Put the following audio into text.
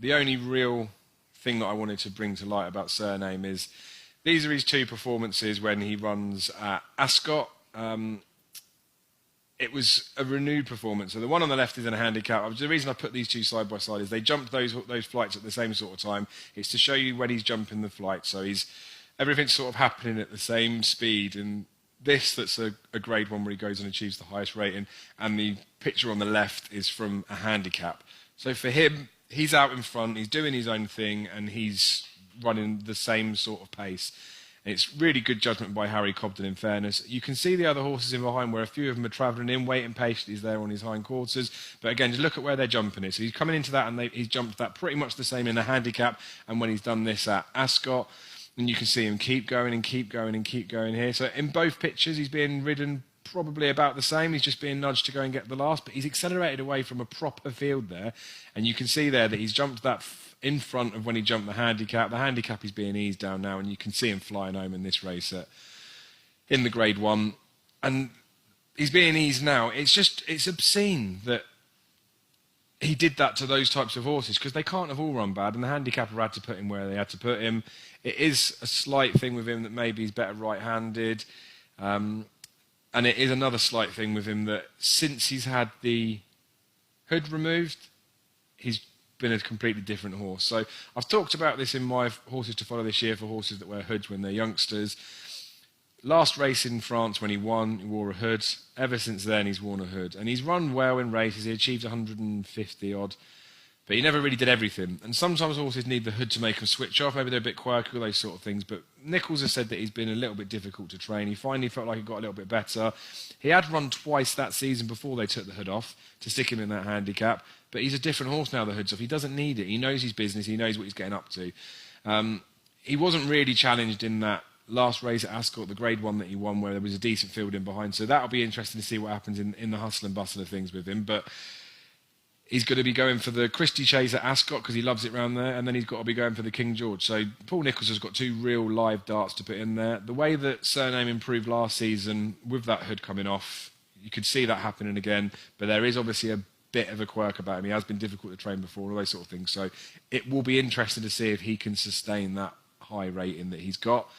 the only real thing that I wanted to bring to light about Cyrname is these are his two performances when he runs at Ascot. It was a renewed performance. So the one on the left is in a handicap. The reason I put these two side by side is they jumped those flights at the same sort of time. It's to show you when he's jumping the flight. So everything's sort of happening at the same speed. And that's a grade one where he goes and achieves the highest rating. And the picture on the left is from a handicap. So for him, he's out in front, he's doing his own thing, and he's running the same sort of pace. And it's really good judgment by Harry Cobden, in fairness. You can see the other horses in behind where a few of them are travelling in, waiting patiently. He's there on his hindquarters. But again, just look at where they're jumping it. So he's coming into that, and he's jumped that pretty much the same in a handicap. And when he's done this at Ascot, and you can see him keep going and keep going and keep going here. So in both pictures, he's being ridden probably about the same. He's just being nudged to go and get the last. But he's accelerated away from a proper field there. And you can see there that he's jumped that in front of when he jumped the handicap. The handicap is being eased down now, and you can see him flying home in this race in the Grade 1. And he's being eased now. It's obscene that he did that to those types of horses, because they can't have all run bad, and the handicapper had to put him where they had to put him. It is a slight thing with him that maybe he's better right-handed. And it is another slight thing with him that since he's had the hood removed, he's been a completely different horse. So I've talked about this in my horses to follow this year for horses that wear hoods when they're youngsters. Last race in France when he won, he wore a hood. Ever since then, he's worn a hood. And he's run well in races. He achieved 150 odd. But he never really did everything. And sometimes horses need the hood to make them switch off. Maybe they're a bit quirky, those sort of things. But Nichols has said that he's been a little bit difficult to train. He finally felt like he got a little bit better. He had run twice that season before they took the hood off to stick him in that handicap. But he's a different horse now the hood's off. He doesn't need it. He knows his business. He knows what he's getting up to. He wasn't really challenged in that last race at Ascot, the Grade 1 that he won, where there was a decent field in behind. So that'll be interesting to see what happens in the hustle and bustle of things with him. But he's going to be going for the Christie Chase at Ascot because he loves it round there, and then he's got to be going for the King George. So Paul Nicholls has got two real live darts to put in there. The way that Cyrname improved last season with that hood coming off, you could see that happening again, but there is obviously a bit of a quirk about him. He has been difficult to train before, all those sort of things. So it will be interesting to see if he can sustain that high rating that he's got.